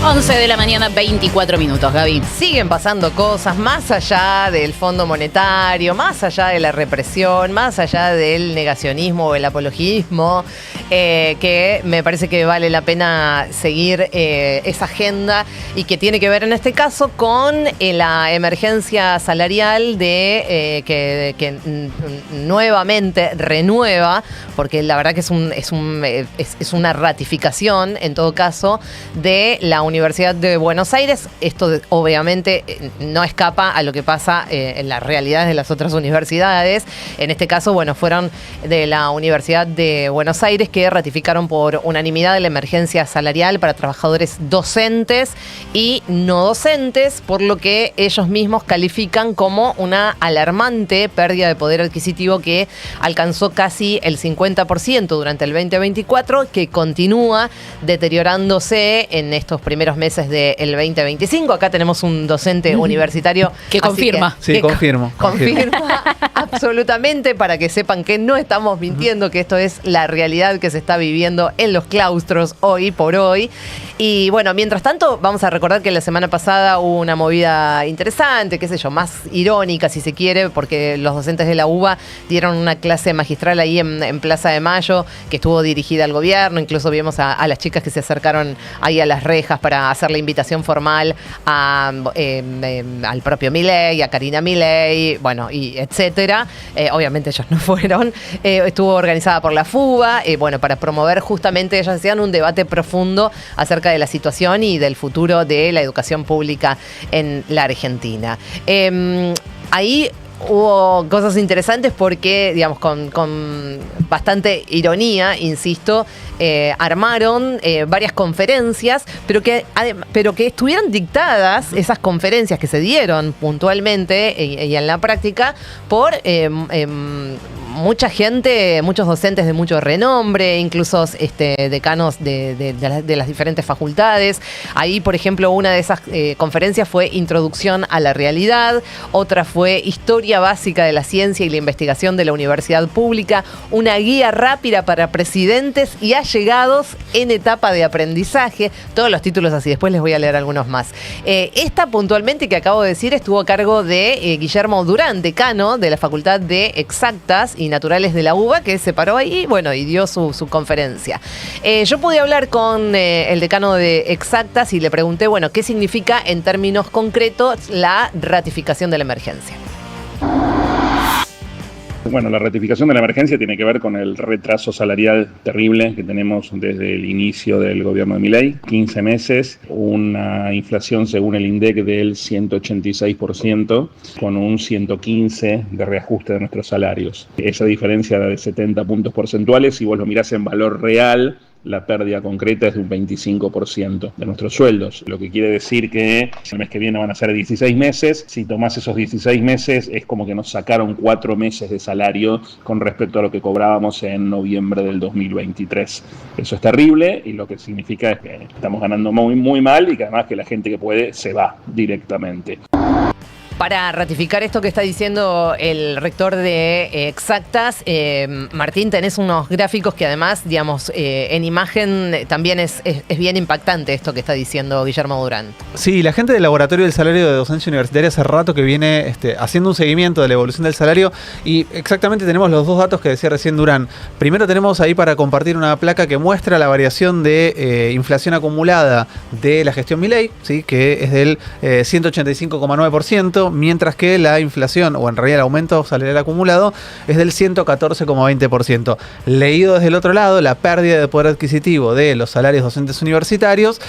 11 de la mañana, 24 minutos, Gaby. Siguen pasando cosas más allá del Fondo Monetario, más allá de la represión, más allá del negacionismo o el apologismo, que me parece que vale la pena seguir esa agenda y que tiene que ver en este caso con la emergencia salarial que nuevamente renueva, porque la verdad que es una ratificación en todo caso de la Universidad de Buenos Aires. Esto obviamente no escapa a lo que pasa en las realidades de las otras universidades. En este caso, bueno, fueron de la Universidad de Buenos Aires que ratificaron por unanimidad la emergencia salarial para trabajadores docentes y no docentes, por lo que ellos mismos califican como una alarmante pérdida de poder adquisitivo que alcanzó casi el 50% durante el 2024, que continúa deteriorándose en estos primeros meses del 2025. Acá tenemos un docente universitario que confirma. Confirma absolutamente, para que sepan que no estamos mintiendo, que esto es la realidad que se está viviendo en los claustros hoy por hoy. Y bueno, mientras tanto, vamos a recordar que la semana pasada hubo una movida interesante, qué sé yo, más irónica si se quiere, porque los docentes de la UBA dieron una clase magistral ahí en Plaza de Mayo, que estuvo dirigida al gobierno. Incluso vimos a las chicas que se acercaron ahí a las rejas para hacer la invitación formal al propio Milei, a Karina Milei, bueno, y etcétera. Obviamente ellos no fueron. Estuvo organizada por la FUBA, bueno, para promover justamente, ellos hacían un debate profundo acerca de la situación y del futuro de la educación pública en la Argentina. Ahí hubo cosas interesantes porque, digamos, con bastante ironía, insisto, armaron varias conferencias, pero que estuvieran dictadas esas conferencias que se dieron puntualmente y en la práctica por mucha gente, muchos docentes de mucho renombre, incluso decanos de las diferentes facultades. Ahí, por ejemplo, una de esas conferencias fue Introducción a la Realidad, otra fue Historia Básica de la Ciencia y la Investigación de la Universidad Pública, una guía rápida para presidentes y allegados en etapa de aprendizaje. Todos los títulos así, después les voy a leer algunos más. Esta puntualmente que acabo de decir estuvo a cargo de Guillermo Durán, decano de la Facultad de Exactas y Naturales de la UBA, que se paró ahí, bueno, y dio su conferencia. Yo pude hablar con el decano de Exactas y le pregunté, bueno, ¿qué significa en términos concretos la ratificación de la emergencia? Bueno, la ratificación de la emergencia tiene que ver con el retraso salarial terrible que tenemos desde el inicio del gobierno de Milei. 15 meses, una inflación según el INDEC del 186%, con un 115% de reajuste de nuestros salarios. Esa diferencia de 70 puntos porcentuales, si vos lo mirás en valor real, la pérdida concreta es de un 25% de nuestros sueldos, lo que quiere decir que el mes que viene van a ser 16 meses. Si tomás esos 16 meses, es como que nos sacaron 4 meses de salario con respecto a lo que cobrábamos en noviembre del 2023. Eso es terrible y lo que significa es que estamos ganando muy, muy mal y que además que la gente que puede se va directamente. Para ratificar esto que está diciendo el rector de Exactas, Martín, tenés unos gráficos que además, digamos, en imagen también es bien impactante esto que está diciendo Guillermo Durán. Sí, la gente del Laboratorio del Salario de Docencia Universitaria hace rato que viene haciendo un seguimiento de la evolución del salario y exactamente tenemos los dos datos que decía recién Durán. Primero tenemos ahí para compartir una placa que muestra la variación de inflación acumulada de la gestión Milei, ¿sí? Que es del 185,9%. Mientras que la inflación, o en realidad el aumento salarial acumulado, es del 114,20%. Leído desde el otro lado, la pérdida de poder adquisitivo de los salarios docentes universitarios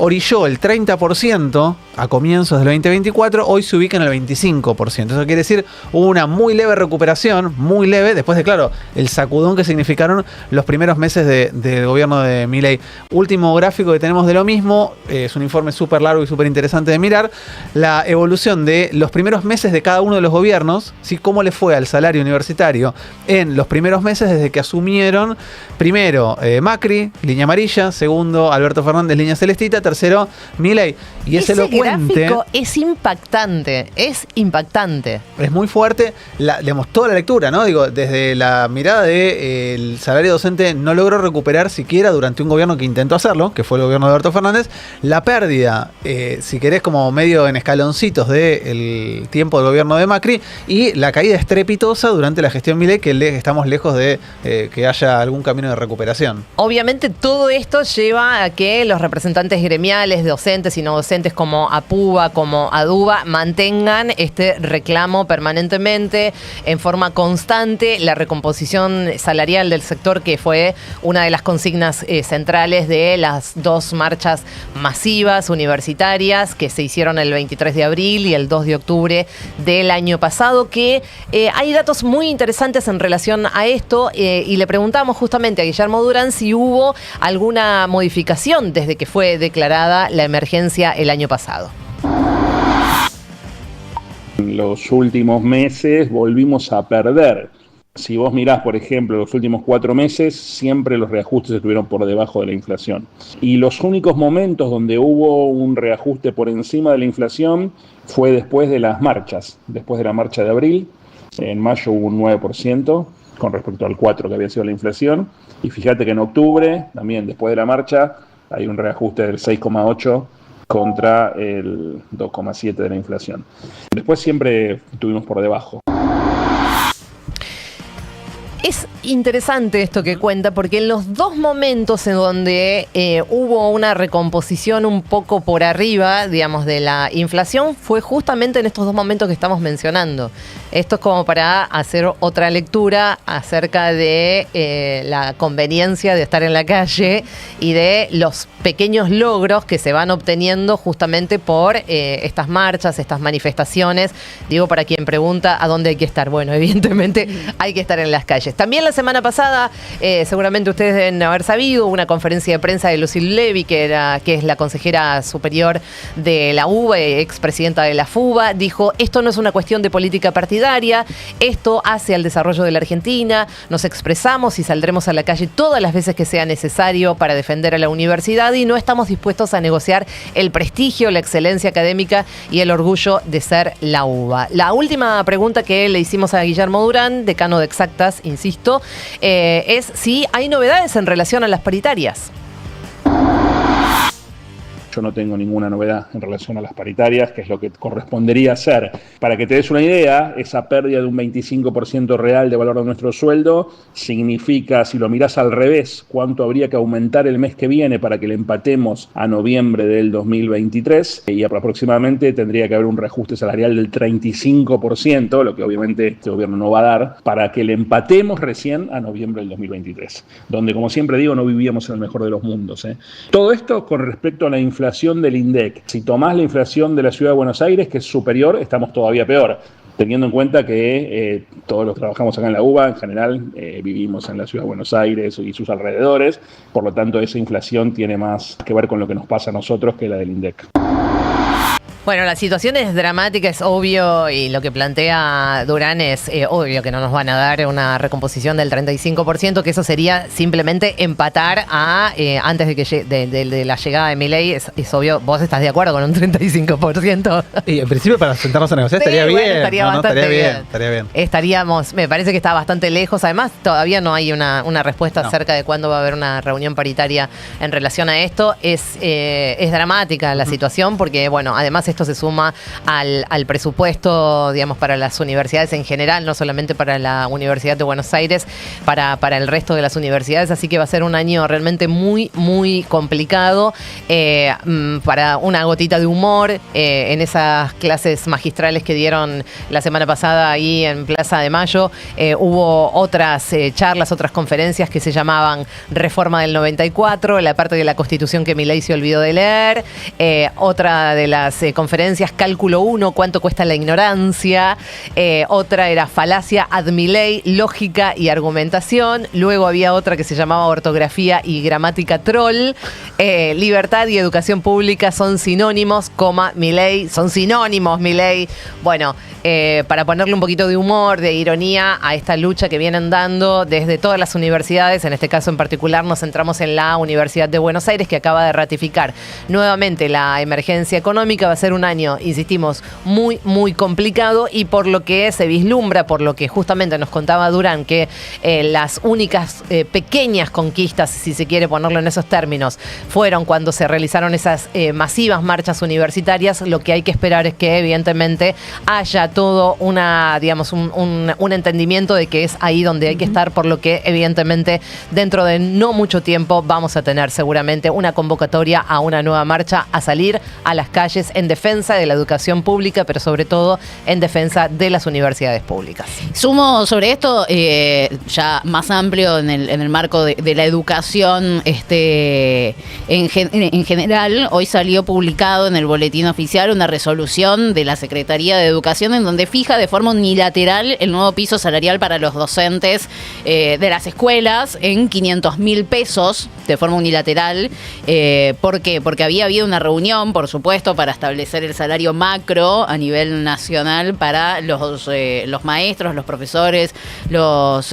orilló el 30% a comienzos del 2024, hoy se ubica en el 25%. Eso quiere decir una muy leve recuperación, muy leve, después de, claro, el sacudón que significaron los primeros meses del gobierno de Milei. Último gráfico que tenemos de lo mismo, es un informe súper largo y súper interesante de mirar, la evolución de los primeros meses de cada uno de los gobiernos, ¿sí? Cómo le fue al salario universitario en los primeros meses desde que asumieron, primero Macri, línea amarilla, segundo Alberto Fernández, línea celestita, tercero Milei. Y es ese elocuente. gráfico es impactante, Es muy fuerte, digamos, toda la lectura, ¿no? Digo, desde la mirada de el salario docente no logró recuperar siquiera durante un gobierno que intentó hacerlo, que fue el gobierno de Alberto Fernández, la pérdida, si querés, como medio en escaloncitos del tiempo del gobierno de Macri, y la caída estrepitosa durante la gestión Milei, que estamos lejos de que haya algún camino de recuperación. Obviamente todo esto lleva a que los representantes gremiales, docentes y no docentes como APUBA, como ADUBA, mantengan este reclamo permanentemente, en forma constante, la recomposición salarial del sector, que fue una de las consignas centrales de las dos marchas masivas universitarias que se hicieron el 23 de abril y el 2 de octubre del año pasado, que hay datos muy interesantes en relación a esto, y le preguntamos justamente a Guillermo Durán si hubo alguna modificación desde que fue declarada la emergencia el año pasado. En los últimos meses volvimos a perder. Si vos mirás, por ejemplo, los últimos 4 meses, siempre los reajustes estuvieron por debajo de la inflación. Y los únicos momentos donde hubo un reajuste por encima de la inflación fue después de las marchas. Después de la marcha de abril, en mayo hubo un 9% con respecto al 4% que había sido la inflación. Y fíjate que en octubre, también después de la marcha, hay un reajuste del 6,8% contra el 2,7% de la inflación. Después siempre estuvimos por debajo. Es interesante esto que cuenta, porque en los dos momentos en donde hubo una recomposición un poco por arriba, digamos, de la inflación, fue justamente en estos dos momentos que estamos mencionando. Esto es como para hacer otra lectura acerca de la conveniencia de estar en la calle y de los pequeños logros que se van obteniendo justamente por estas marchas, estas manifestaciones. Digo, para quien pregunta a dónde hay que estar. Bueno, evidentemente hay que estar en las calles. También la semana pasada, seguramente ustedes deben haber sabido, una conferencia de prensa de Lucille Levy, que es la consejera superior de la UBA, expresidenta de la FUBA, dijo: esto no es una cuestión de política partidaria, esto hace al desarrollo de la Argentina, nos expresamos y saldremos a la calle todas las veces que sea necesario para defender a la universidad, y no estamos dispuestos a negociar el prestigio, la excelencia académica y el orgullo de ser la UBA. La última pregunta que le hicimos a Guillermo Durán, decano de Exactas, insisto, es si hay novedades en relación a las paritarias. Yo no tengo ninguna novedad en relación a las paritarias, que es lo que correspondería hacer. Para que te des una idea, esa pérdida de un 25% real de valor de nuestro sueldo significa, si lo mirás al revés, cuánto habría que aumentar el mes que viene para que le empatemos a noviembre del 2023, y aproximadamente tendría que haber un reajuste salarial del 35%, lo que obviamente este gobierno no va a dar, para que le empatemos recién a noviembre del 2023, donde, como siempre digo, no vivíamos en el mejor de los mundos. Todo esto con respecto a la inflación del INDEC. Si tomás la inflación de la Ciudad de Buenos Aires, que es superior, estamos todavía peor, teniendo en cuenta que todos los que trabajamos acá en la UBA, en general, vivimos en la Ciudad de Buenos Aires y sus alrededores, por lo tanto esa inflación tiene más que ver con lo que nos pasa a nosotros que la del INDEC. Bueno, la situación es dramática, es obvio, y lo que plantea Durán es obvio que no nos van a dar una recomposición del 35%, que eso sería simplemente empatar a antes de la llegada de Milei. Es obvio, vos estás de acuerdo con un 35%. Y en principio, para sentarnos a negociar, estaría bien. Bueno, estaría bastante bien. Estaría bien. Estaríamos, me parece que está bastante lejos. Además, todavía no hay una respuesta acerca de cuándo va a haber una reunión paritaria en relación a esto. Es dramática la situación, porque, bueno, además esto se suma al presupuesto, digamos, para las universidades en general, no solamente para la Universidad de Buenos Aires, para el resto de las universidades. Así que va a ser un año realmente muy, muy complicado. Para una gotita de humor, en esas clases magistrales que dieron la semana pasada ahí en Plaza de Mayo, hubo otras charlas, otras conferencias que se llamaban Reforma del 94, la parte de la Constitución que Milei se olvidó de leer, otra de las conferencias, Cálculo 1, ¿cuánto cuesta la ignorancia? Otra era Falacia ad Milei, lógica y argumentación. Luego había otra que se llamaba Ortografía y gramática troll. Libertad y educación pública son sinónimos, Milei, son sinónimos, Milei. Bueno, para ponerle un poquito de humor, de ironía a esta lucha que vienen dando desde todas las universidades, en este caso en particular nos centramos en la Universidad de Buenos Aires, que acaba de ratificar nuevamente la emergencia económica. Va a ser un año, insistimos, muy, muy complicado, y por lo que se vislumbra, por lo que justamente nos contaba Durán, que las únicas pequeñas conquistas, si se quiere ponerlo en esos términos, fueron cuando se realizaron esas masivas marchas universitarias. Lo que hay que esperar es que evidentemente haya todo digamos, un entendimiento de que es ahí donde hay que estar, por lo que evidentemente dentro de no mucho tiempo vamos a tener seguramente una convocatoria a una nueva marcha, a salir a las calles en defensa de la educación pública, pero sobre todo en defensa de las universidades públicas. Sumo sobre esto, ya más amplio en el marco de la educación en general. Hoy salió publicado en el boletín oficial una resolución de la Secretaría de Educación en donde fija de forma unilateral el nuevo piso salarial para los docentes de las escuelas en 500.000 pesos de forma unilateral. ¿Por qué? Porque había habido una reunión, por supuesto, para establecer el salario macro a nivel nacional para los maestros, los profesores, los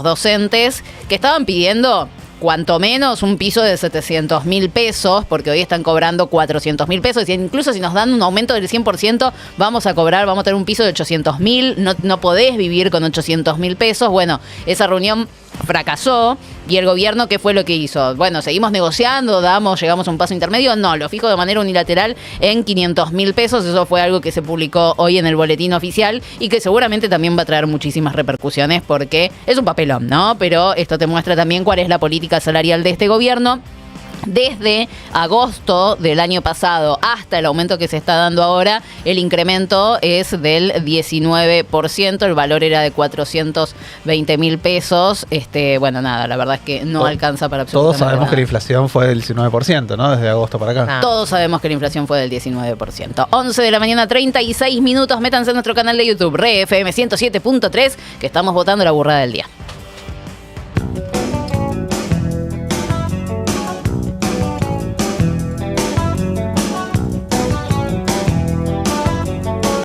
docentes, que estaban pidiendo cuanto menos un piso de 700.000 pesos, porque hoy están cobrando 400.000 pesos, y incluso si nos dan un aumento del 100%, vamos a tener un piso de 800.000, no podés vivir con 800.000 pesos. Bueno, esa reunión fracasó, y el gobierno, ¿qué fue lo que hizo? Bueno, seguimos negociando, llegamos a un paso intermedio. No, lo fijo de manera unilateral en 500.000 pesos. Eso fue algo que se publicó hoy en el boletín oficial y que seguramente también va a traer muchísimas repercusiones, porque es un papelón, ¿no? Pero esto te muestra también cuál es la política salarial de este gobierno. Desde agosto del año pasado hasta el aumento que se está dando ahora, el incremento es del 19%, el valor era de 420.000 pesos. Bueno, nada, la verdad es que no alcanza para absolutamente Todos sabemos nada. que la inflación fue del 19%, ¿no? Desde agosto para acá. Todos sabemos que la inflación fue del 19%. 11 de la mañana, 36 minutos. Métanse en nuestro canal de YouTube, Re FM 107.3, que estamos votando la burrada del día.